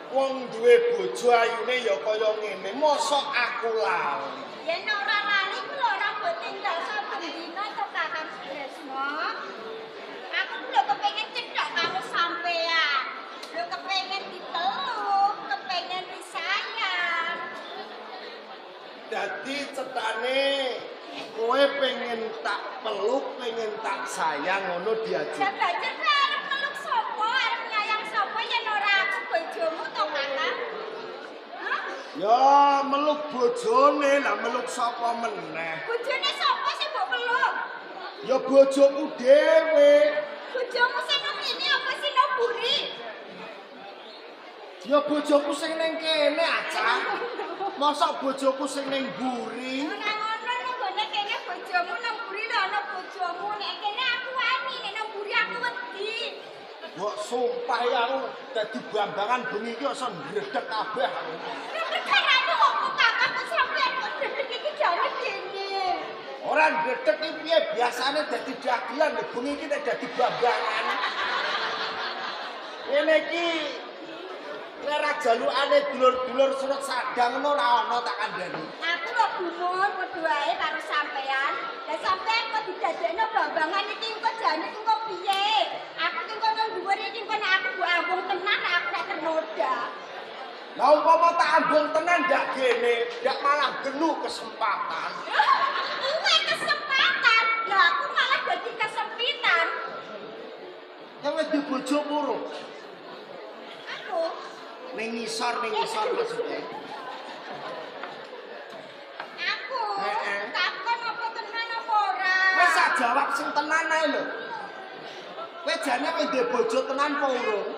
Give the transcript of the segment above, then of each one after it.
Wong duwe bojo ayune ya kaya ngene, mosok aku lali. Yen ora lali ku lho ora mbok tindak saben dina to Kakang Tresno. Aku ku lho kepengin cedhak karo sampean. Lho kepengin dipeluk, kepengin disayang. Dadi cetane kowe pengen tak peluk, pengen tak sayang ngono diajak. Coba arep peluk sapa, arep nyayang sapa yen ora aku bojomu to Kakang? Ya meluk bojone, lah meluk sapa meneh. Bojone sapa sing mbok peluk? Ya bojoku dhewe. Bojomu sing nang kene apa sing nang buri? Ya bojoku sing ning kene aja. Mosok bojoku sing ning buri. Ora ngono lho gone kene bojomu nang buri lho ana bojomu nek kene aku wani nek nang buri aku wedi. Mbok sumpah ya aku dadi bambangan bengi iki iso ndredeg kabeh aku. Karane opo Kakang kok sampean kok ndredeg iki jane kene. Ora ndredeg iki piye biasane dadi dagelan bengi iki nek dadi bambangan. Kene iki ora jalukane dulur-dulur surut sadang ngono ora ana tak kandhani. Aku lho gumun padha wae karo sampean. Lah sampean kok didadekno bambangan iki kok jane kok piye? Aku ki kono dhuwur iki kok nek aku mbok ambung tenan aku nek ternoda. Lah umpama tak ambung tenan ndak gene, ndak malah genu kesempatan. Kuwi kesempatan. Lah aku malah dadi kesempitan. Yang wedi bojo muru. Aku Ning ngisor maksudnya. Aku Heeh. takon apa tenan apa ora? Wis sak jawab sing tenan ae lho. Kowe jane kowe ndek bojo tenan apa urung?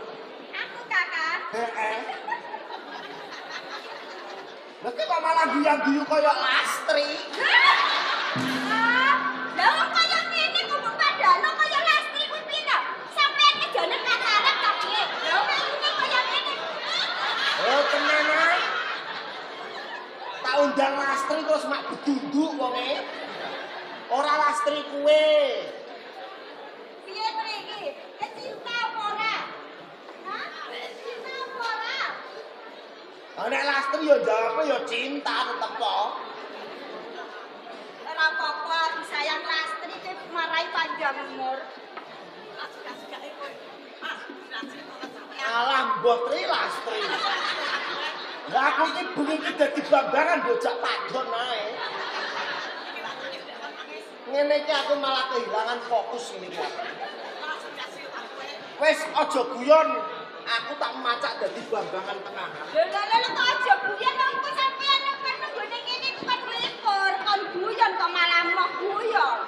Aku Kakak. Heeh. Lah kok malah guyu-guyu kaya Lastri. Lah wong kaya ngene kok mbok padano kaya Lastri kuwi piye ta? Sampeyan ki jane kataran ta piye? Lah wong ngene kaya ngene. Oh tenan ae. Tak undang Lastri terus mak beduduk wonge. Ora Lastri kuwe. Piye to iki? Cinta apa ora? Hah? Cinta apa ora? Nek Lastri yo jawabe yo cinta tetep kok. Ora apa-apa disayang Lastri ki marai panjang umur. Alah mbok Tri Lastri. Lah aku iki bengi iki dadi bambangan bocah padon ae. Ngene iki aku malah kehilangan fokus ini kok. Wes aja guyon, aku tak macak dadi bambangan tenanan. Lha kok aja guyon apa sampean nek nggone kene ku kan melipur, kon guyon kok malah moh guyon.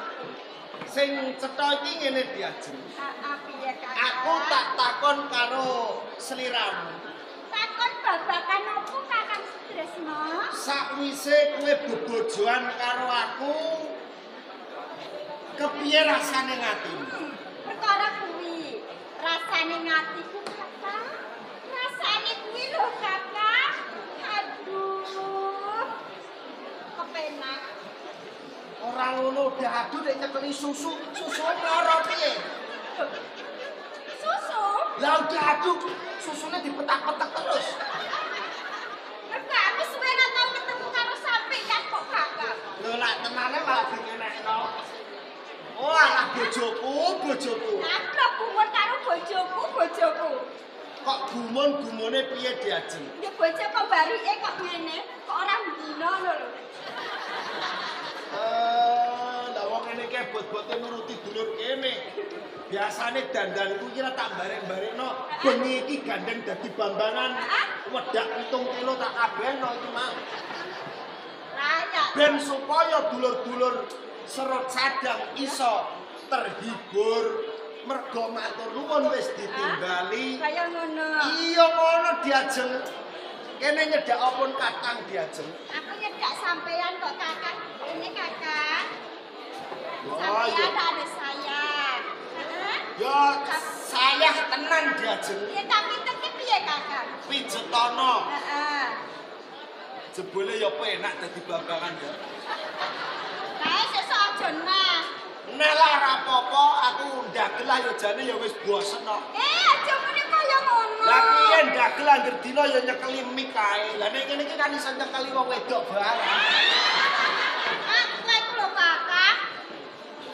Sing cetha iki ngene diajeng. Piye Kak? Aku tak takon karo sliramu. Takon babakan opo Kakang Tresno? Sakwise kowe bebojoan karo aku, kepiye rasane ngatimu? Perkara kuwi, rasane ngatiku Kakang. Rasane kuwi lho Kakang. Aduh. Kepenak. Ora ngono udah aduh nek nyekeli susu lara piye? Susu? Lah udah aduh susune dipetak-petak terus. lak tenane malah dingenekno. Oh, alah bojoku. Aku lho gumun karo bojoku. Kok gumun-gumune piye Diajeng? Ya bojo kok barike kok ngene, kok ora ndino lho. Lah wong ngene iki bot-bote nuruti dulur kene. Biasane dandanku kira tak bareng-barengno, bengi iki gandeng dadi bambangan. Wedak 7 kilo tak kabehno iki mah. Raya. Ben supaya dulur-dulur Serut Sadang iso terhibur mergo matur nuwun wis ditingali. Kaya ngono. Iya ngono Diajeng. Kene nyedak opon Kakang Diajeng. Aku nyedak sampean kok Kakak. Ini Kakak. Oh, Sampean iya. ada saya. Ya saya tenan Diajeng. Ya tapi teki piye Kakak? Pijetono. Heeh. Jebule ya penak dadi bambangan ya. Kae sesuk aja nah. Nek lah ora apa-apa aku ndagel ya jane ya wis bosen kok. Aja muni kaya ngono. Lah piye ndagel anggere dina ya nyekeli mik kae. Lah nek kene iki kan iso nyekeli wong wedok barang. Aku iku lho Kakak.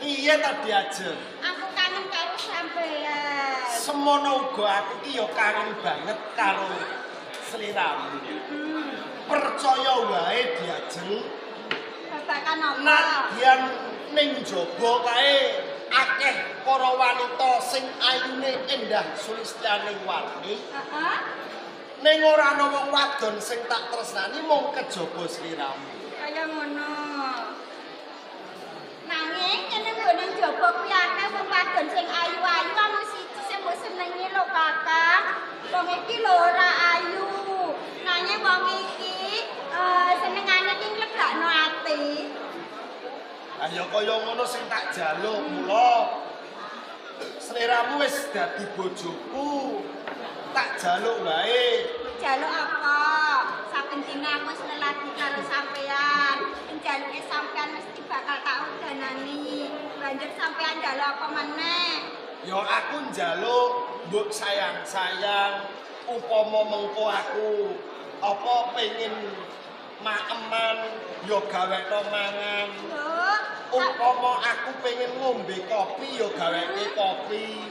Iya ta Diajeng. Aku kangen karo sampean. Semono uga aku ki ya kangen banget karo sliramu. Percaya wae Diajeng. Babakan apa? Nadyan ning jaba kae akeh para wanita sing ayune endah sulistyaning warni. Heeh. Ning ora ana wong wadon sing tak tresnani mung kejaba sliramu. Kaya ngono. Nanging kene nggone njaba kuwi akeh wong wadon sing ayu-ayu ana siji sing mbok senengi lho Kakak. Wong iki lho ora ayu. Nanging wong iki senengane ki nglegakno ati. Ayo kaya ngono sing tak jaluk mula. Sliramu wis dadi bojoku. Tak jaluk wae. Jaluk apa? Saben dina aku wis lelaki karo sampean. Jaluke sampean mesti bakal tak udanani. Banjur sampean jaluk apa meneh? Ya aku njaluk mbok sayang-sayang upama mengko aku apa pengen maeman ya gawekno mangan. Lho, Upama aku pengen ngombe kopi ya gaweke kopi.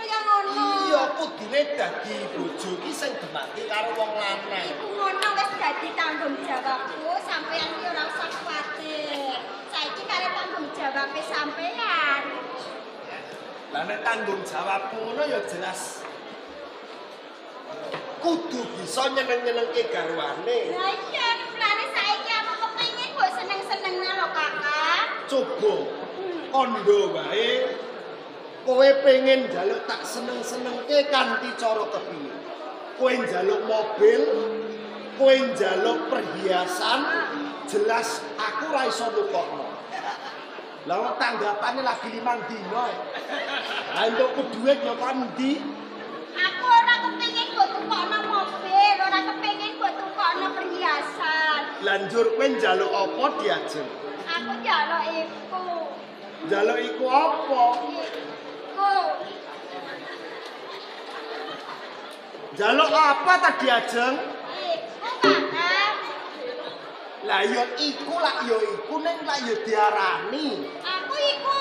kaya ngono. Iya kudune dadi bojo ki sing demake karo wong lanang. Iku ngono wis dadi tanggung jawabku, sampean ki ora usah kuwatir. Saiki kare tanggung jawabe sampean. Lah nek tanggung jawabku ngono ya jelas kudu bisa nyeneng-nyenengke garwane. Lah iya, mulane saiki aku kepengin mbok seneng-senengna lho Kakak. Coba kondo wae kowe pengen njaluk tak seneng-senengke kanthi cara kepiye? Kowe njaluk mobil, kowe njaluk perhiasan, jelas aku ora iso nukokno. Lah wong tanggapane lagi 5 dina. Lah entukku dhuwit ya kon ndi? Aku ora kepengin mbok tukokno mobil, ora kepengin mbok tukokno perhiasan. Lah njur kowe njaluk apa Diajeng? Aku njaluk iku. Njaluk iku apa? Iku. Njaluk apa ta Diajeng? Iku Kakak. Lah ya iku lak ya iku ning lak ya diarani. Aku iku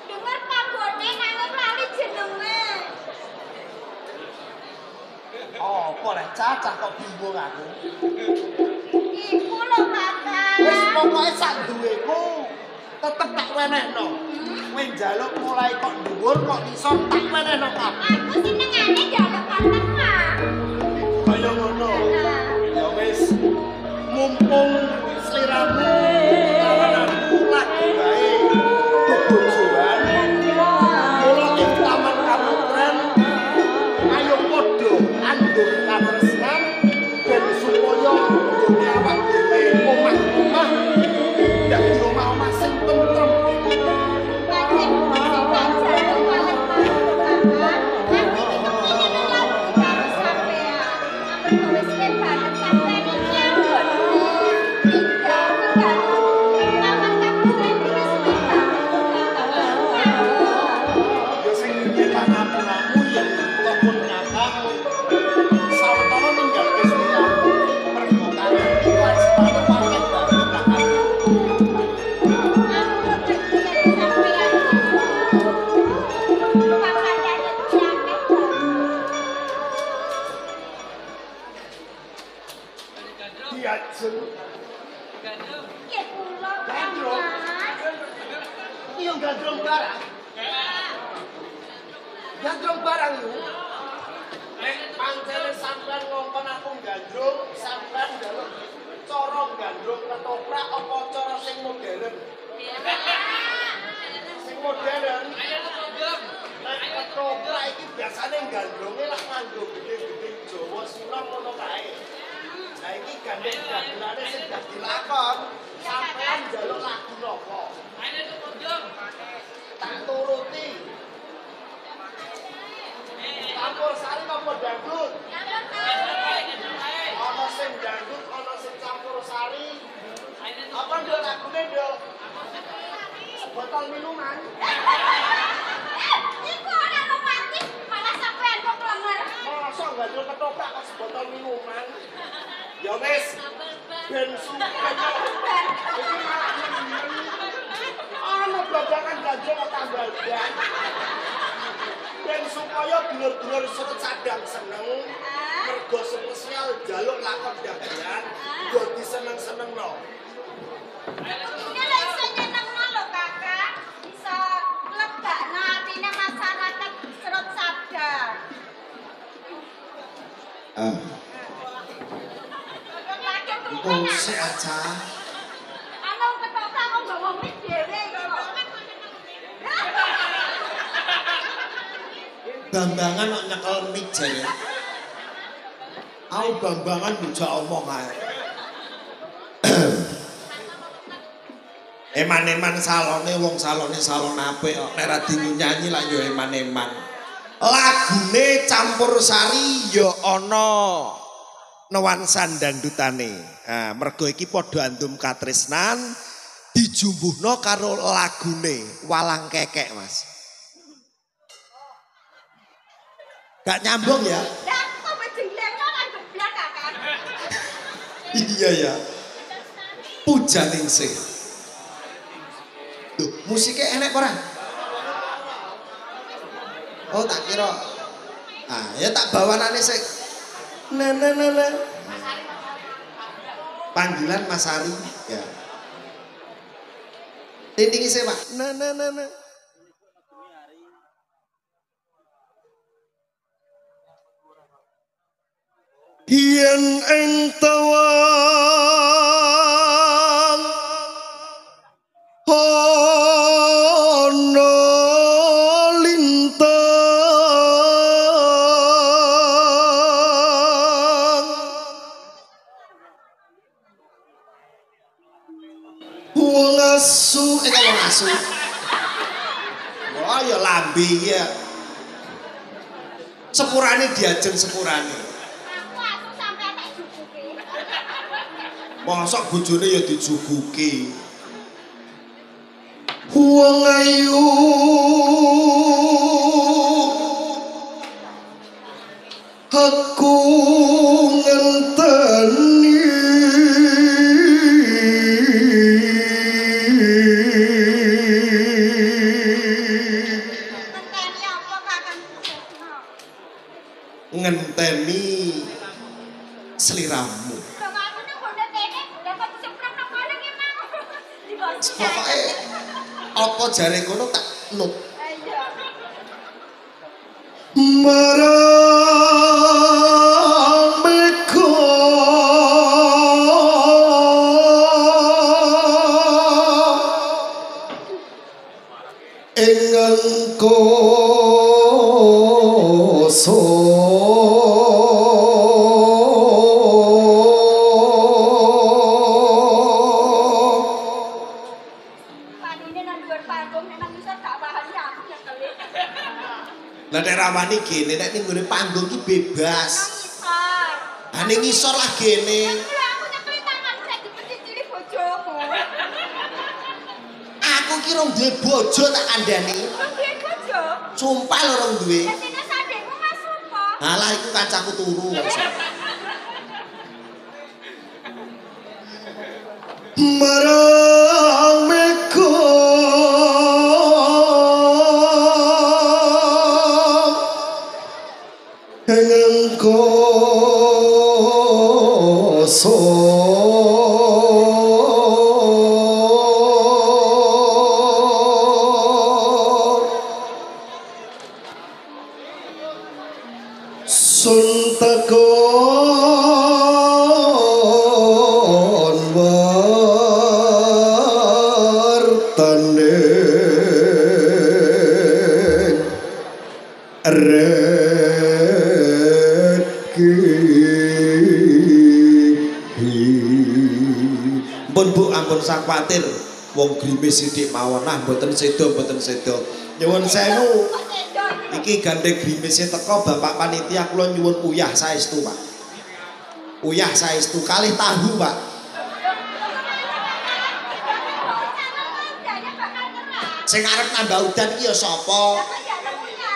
denger panggote nanging lali jenenge. Apa lek cacah kok bingung aku. Iku lho Kakak. Wis pokoke sak duweku tetep tak wenehno. Kowe njaluk mulai kok dhuwur kok isor tak wenehno kabeh. Aku senengane njaluk kon tengah. Kaya ngono. Ya wis mumpung sliramu lawan aku lagi bae bobojoan. Mula ing taman kamutren ayo padha andung katresnan ben supaya nggone awak dhewe omah-omah dadi omah-omah sing tentrem. Pancen sing tak jaluk paling Kakak. Aku iki kepengin lajeng Ya kula Gandrung. Mas. iya gandrung barang. Gandrung barang yo. Nek pancene sampean ngongkon aku gandrung, sampean njaluk cara gandrung ketoprak apa cara sing modern? Sing modern. Nek ketoprak iki biasane gandrunge lak nganggo gede-gede Jawa Sinom ngono kae. Lah iki gandrung-gandrungane sing dadi lakon. Sampean njaluk lagu napa? Tak turuti. Campur sari apa dangdut? Ana sing dangdut, ana sing campur sari. Apa nduk lagune nduk? Botol minuman. Iku ora romantis, malah sampean kok klenger. Masa gandrung ketoprak kok botol minuman? Ya wis, ben sumpah. Iki malah ana babakan gandrung kok tambal ban. Ben supaya dulur-dulur surut sadang seneng, mergo spesial jaluk lakon dagelan, dadi seneng-senengno. Ini lho iso nyenengno lho Kakak, bisa nglegakno atine masyarakat Serut Sadar. Oh, si aja. Ana ketoprak kok nggawa wis dhewe kok. Bambangan kok nyekel mic jare. Aku bambangan bujak omong ae. Eman-eman salone wong salone salon apik kok nek ra nyanyi lak yo eman-eman. Lagune campur sari ya ana nuansan dangdutane. Nah, mergo iki padha andum katresnan dijumbuhno karo lagune Walang Kekek, Mas. Gak nyambung ya? Lah kok bejenglengno lan geblak Kakak. Iya ya. Pujaning sih. Duh, musiknya enak ora? Oh, tak kira. Ah, ya tak bawanane sik. Nah. Panggilan Mas Ari, ya. Tindingi sih, Pak. Nah. Yen ing tawang ana lintang wong asu wong asu oh ya lambe ya sepurane diajeng sepurane. Mosok bojone ya dijuguki. Wong ayu aku ngenteni apa Kakang Susetno? Ngenteni sliramu. Pokoknya apa jare kono tak nut. Marang meko ing koso lah nek rawani gene nek ning gone panggung ki bebas. Ha ning ngisor lah gene. Aku nyekeli tanganku nek dipecicili bojoku. Aku ki rong duwe bojo tak kandhani. Duwe bojo? Sumpah lho rong duwe. Sesine sandekmu Mas Supo. Halah iku kancaku turu. Marang meko engko so sun tekon wartane ampun sak kuatir wong grimis sithik mawon nah mboten sedo nyuwun sewu iki gandeng grimise teko bapak panitia kula nyuwun uyah saestu Pak uyah saestu kalih tahu Pak sing arep nambah udan iki ya sapa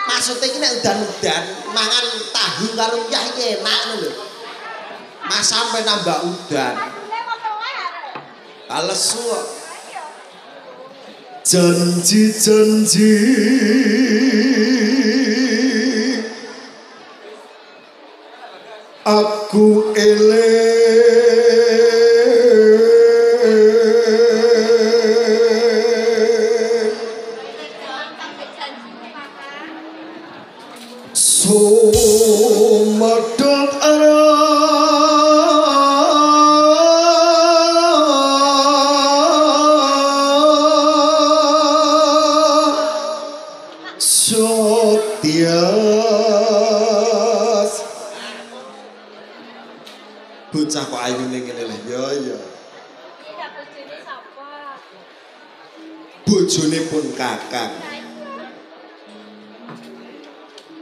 maksudnya iki nek udan-udan mangan tahu karo uyah iki enak lho Mas sampe nambah udan Alesu janji-janji aku sumadot bocah kok ayune ngene lho ya ya bojone sapa bojone pun kakang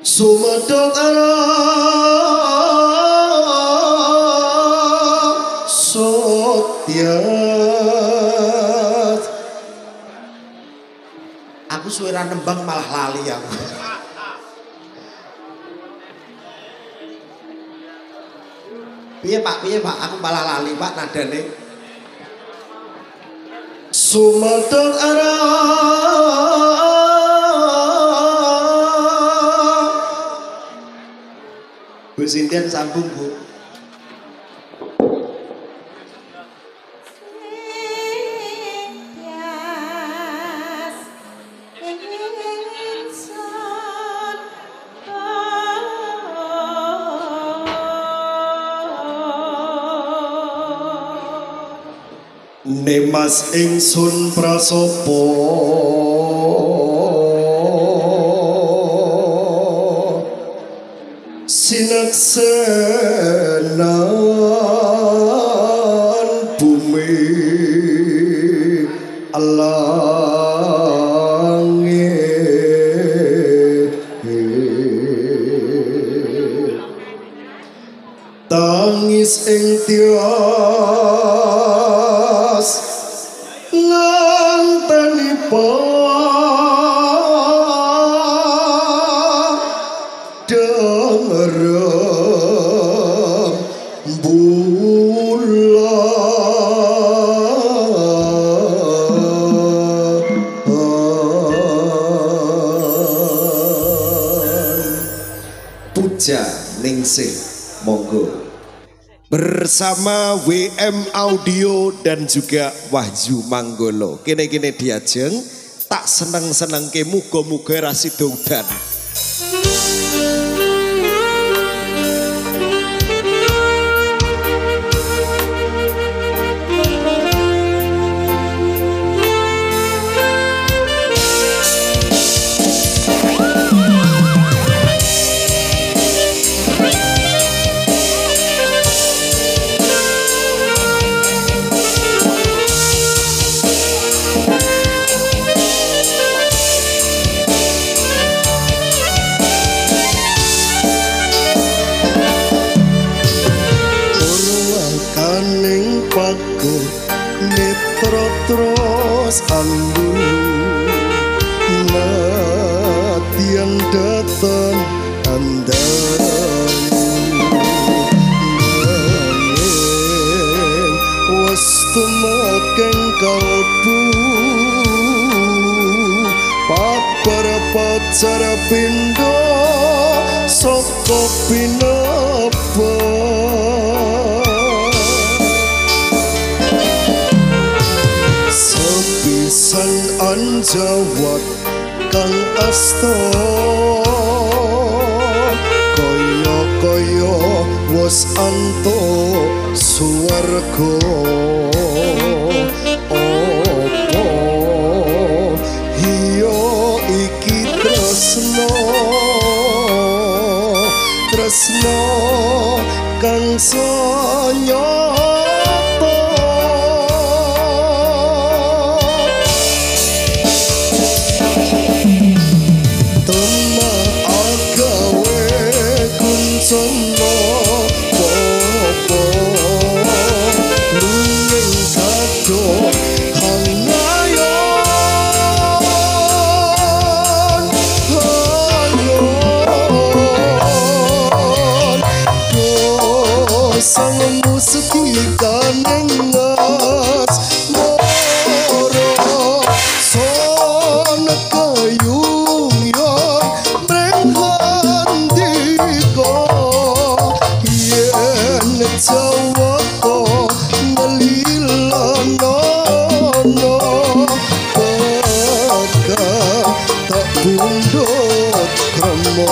sumadot ara sotyas aku suara nembang malah lali aku piye Pak aku malah lali Pak nadane sumadot ara Bu Sinten sambung Bu Nemas ingsun prasopo sinaksenan bumi langit tangis ing Puja Ningsih monggo bersama WM Audio dan juga Wahyu Manggolo kene-kene diajeng tak seneng-seneng ke muga-muga rasido udan Andu natian datang andan wastu makan kalbu papar pacar pindo soko pinapa San anjawat kang asta kaya wis antuk swarga opo iya iki tresno kang sanyata tema agawe kuncono popo luwing kado sang mustika nengas moro son kayung yon brenghandiko yen jawako ngelilanono bakal tak bundut kremo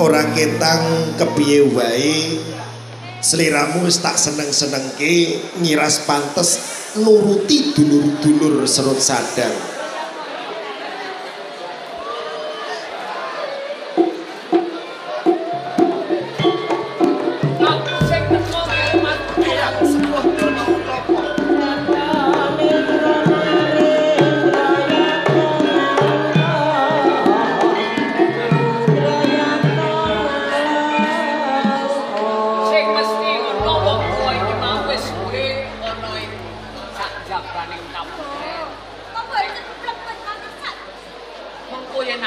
ora ketang kepiye wae sliramu wis tak seneng-senengke ngiras pantes nuruti dulur-dulur serut sadang. yen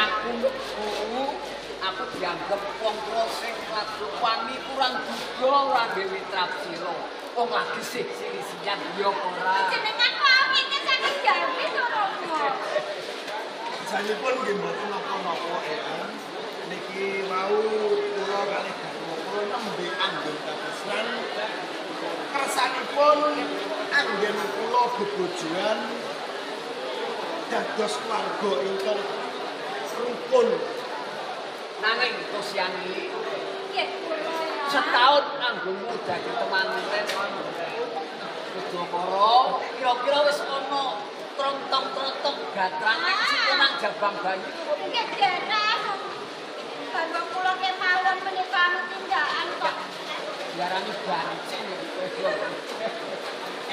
aku dianggep wong tuwa sing wani kurang juga ora dhewe trapsira. Wong lagi sih sirisian yo ora. Jenengan kok ngene sakit gawe Suromo. Janipun nggih mboten napa-napa Eyang. Niki mau kula kalih garwa kula nembe anggen katresnan. Kersanipun anggen kula bebojoan dados keluarga ingkang rukun. Nanging Kusyani Nggih kula ya. setahun anggonmu dadi temanten Udakara kira-kira wis ana trontong-trontong gatrangan sing nang jabang banyu Nggih dereng. Bapak kula kemawon menika tindakan kok. diarani bancing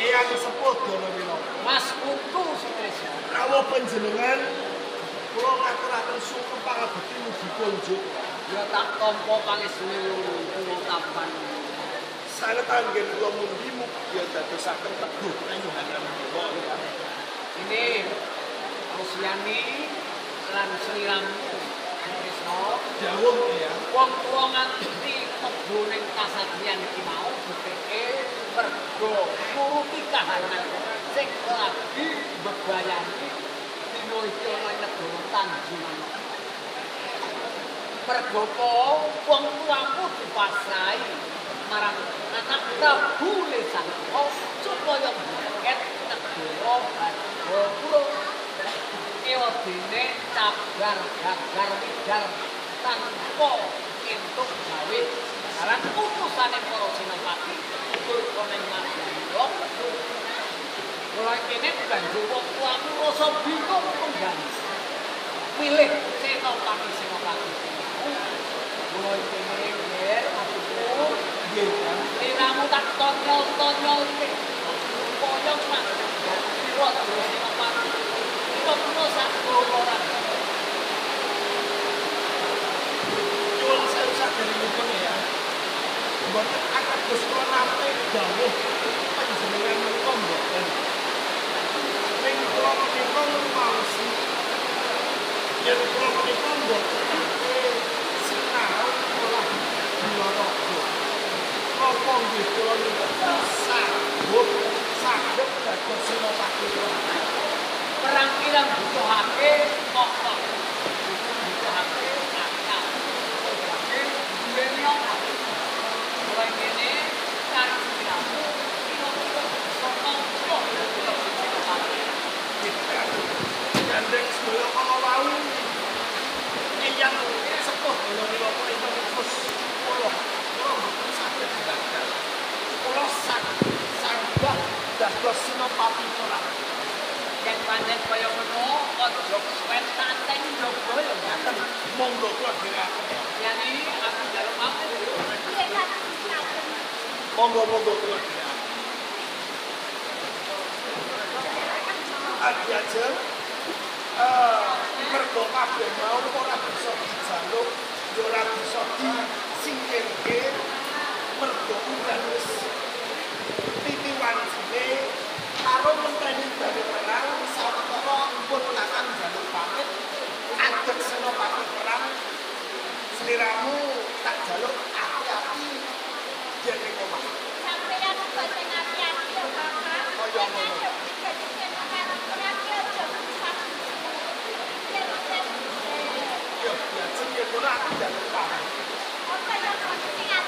Eyang sepuh Donowilo. Mas Putu Sutrisno Rawuh panjenengan kula ngaturaken syukur pangabekti mugi kunjuk. ya tak tampa pangesune kula tampan Sanget anggen kula mundi mugi dadosaken teguh kanyuhanan kula. ini Kusyani lan sliramu Sutrisno Dawuh Eyang. wong tuwa nganti mlebu ning kasatriyan iki mau dheweke mergo nuruti kahanan sing lagi bebayani dina iki ana negara Tanjung. Mergo wong tuaku dipasrahi marang anak Prabu Lesangka supaya ngeket negara Hargapura. Ewadene cabar gagar widal tanpa entuk gawe aran utusane para senopati utul koneng Madura. Kula kene banjur wong tuaku rasa bingung mengganti pilih senopati. Kula kene nggih aku nggih dinamu tak tonyol-tonyol supaya mak kira senopati. Kok sak ora Nyuwun sewu saderengipun ya. Mboten ateges kula nate dawuh panjenengan menika mboten. Ning kula menika ngawasi yen kula menika mboten sinau olah biologi. Napa nggih kula niku saged dados senopati perang kirang butuhake kok butuhake akal butuhake duweni apa mulai kene kan siramu kira-kira bisa mampu gandeng sedaya ana wau Eyang sepuh kula pun terus kula mboten saged gagal kula sanggah dados senopati perang. yen pancen kaya ngono aja kesuwen tanteng njogo ya ngaten Monggo kula dherekaken. yani aku njaluk maaf Nggih ngaten. Monggo kula dherekaken. Adi aja mergo kabeh mau ora bisa dijaluk, ya ora bisa disingkirke mergo udan wis titiwancine karo menteni dari perang sawetara pun akan jaluk pamit agek senopati perang sliramu tak jaluk hati-hati dene omah. Sampeyan uga sing ati-ati ya Bapak. Kaya ngono. Yo, ya sing ora jaluk pamit. Apa yang penting